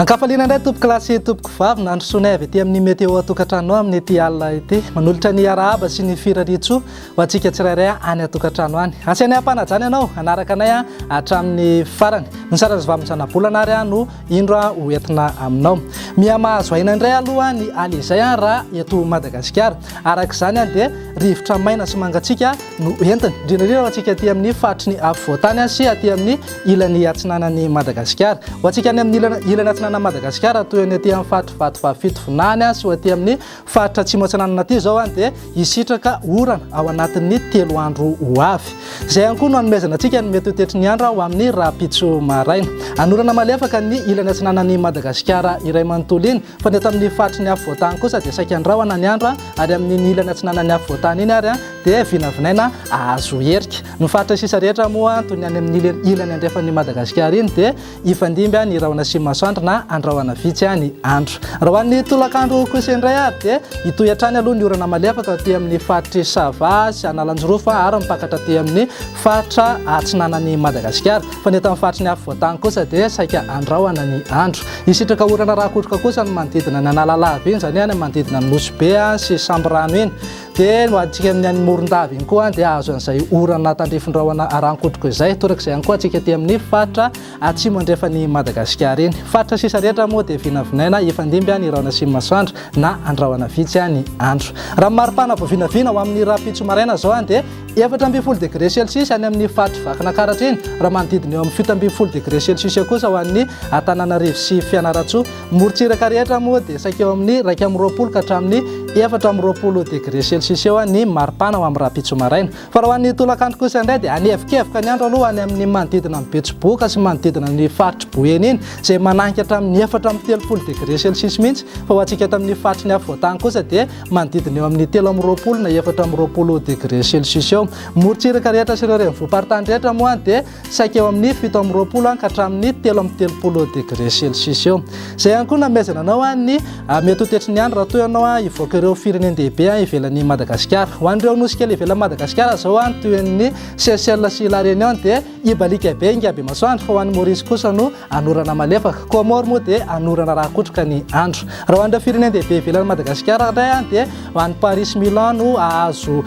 Ankafaliana indray tompoko lasy tompoko vavy nandrosoanay avy ety amin'ny météo atokantrano amin'ny ety alina ety manolotra ny arahaba sy ny firaritso ho antsika tsirairay any atokantrano any. Asianay ampanajana ianao anaraka anay hatramin'ny farany. Ny sarazavamintsanabolana ary no indro ho entina aminao. Miamahazo aina indray aloha ny aly izay raha eto Madagasikara. Araka izany dia rivotra maina sy mangatsiaka no entiny indrindra antsika aty amin'ny faritry ny afovoantany sy aty amin'ny ilany atsinanan'ny Madagasikara. Ho antsika any amin'ny ilany atsinana Madagasikara toy ny aty amin'ny fatifaty fafito vonany sy aty amin'ny faritra atsimo atsinanana aty zao dia hisitraka orana ao anatin'ny 3 andro ho avy. Izay ihany koa no hanomezana antsika ny mety ho tetry ny andro ho amin'ny rapitso maraina. Anorana malefaka ny ilany atsinanan'ny Madagasikara iray manontolo iny fa ny eto amin'ny faritry ny afovoantany kosa dia saika andrahona ny andro ary amin'ny ilany atsinanan'ny afovoantany iny ary dia vinavinaina azo herika. Ny faritra sisa rehetra moa toy ny any amin'ny ilany andrefan'ny Madagasikara iny dia ifandimby ny rahona sy masoandro na andrahoana vitsy ny andro. Raha hoan'ny tolakandro kosa indray ary dia hitoy hatrany aloha ny orana malefaka aty amin'ny faritry Sava sy Analanjorofa ary mipakatra aty amin'ny faritra atsinanan'ny Madagasikara. Fa ny eto amin'ny faritry ny afovoantany kosa dia saika andrahoana ny andro. Hisitraka orana rakotroka kosa ny manodidina ny Analalava iny zany any manodidina ny Nosy-be sy Samborano iny. Dia ho antsika amin'ny any Morondava iny koa dia azo an'izay orana tandrifindrahona arankotroko izay. Torak'izay ihany koa antsika aty amin'ny faritra atsimo andrefan'ny Madagasikara iny. Faritra sisa rehetra moa dia vinavinaina ifandimby ny rahona sy masoandro na andrahoana vitsy ny andro. Raha maripana vao vinavina ho amin'ny rapitso maraina zao dia 4.0 degré Celsius any amin'ny faritra Vakinakaratra iny. Raha manodidina eo amin'ny 7.0 degré Celsius kosa ho an'ny Antananarivo sy Fianarantsoa. Morotsiraka rehetra moa dia saika eo amin'ny 2.20 ka hatramin'ny 4.20 degré Celsius eo ny maripana ho amin'ny rapitso maraina. Fa raha ho an'ny tolakandro kosa indray dia anevikevoka ny andro aloha any amin'ny manodidina ny Betsiboka sy manodidina ny faritra Boeny iny izay mananika hatramin'ny 4.30 degré Celsius mihitsy. Fa ho antsika eto amin'ny faritry ny afovoantany kosa dia manodidina eo amin'ny 3.20 na 4.20 degré Celsius eo. Morotsiraka rehetra sy ireo renivohim-paritany rehetra moa dia saika eo amin'ny 7.20 ka hatramin'ny 3.30 degré Celsius eo. Izay ihany koa namezana anao ny mety ho tetry ny andro raha toy ianao hivoaka ireo firenendehibe ivelan'ny Madagasikara. Ho an'ireo nosy kely ivelan'ny Madagasikara zao toy ny Seychelles sy La Réunion dia ibalika be ingaby masoandro. Fa ho an'ny Maurice kosa no anorana malefaka. Comore moa dia anorana rakotroka ny andro. Raha ho an'ireo firenendehibe ivelan'ny Madagasikara indray dia ho an'ny Paris Milan no azo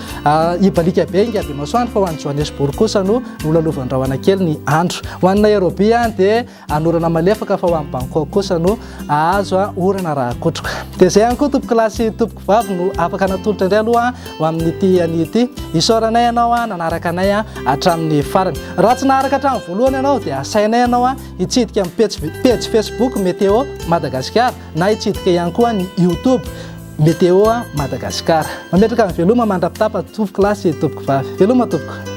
ibalika be ingaby masoandro. Fa ho an'ny Johannesburg kosa no lalovandrahona kely ny andro. Ho an'ny Nairobi dia anorana malefaka fa ho an'ny Bangkok kosa no azo orana rakotroka. Dia izay ihany koa tompoko lasy tompoko vavy no afaka natolotra indray aloha ho amin'ity an'ity. Isaoranay ianao nanaraka anay hatramin'ny farany. Raha tsy naharaka hatramin'ny voalohany ianao dia asainay ianao hitsidika amin'ny page Facebook Météo Madagasikara na hitsidika ihany koa ny YouTube Météo Madagasikara. Mametraka amin'ny veloma mandrapitapa tompoko lasy tompoko vavy. Veloma tompoko.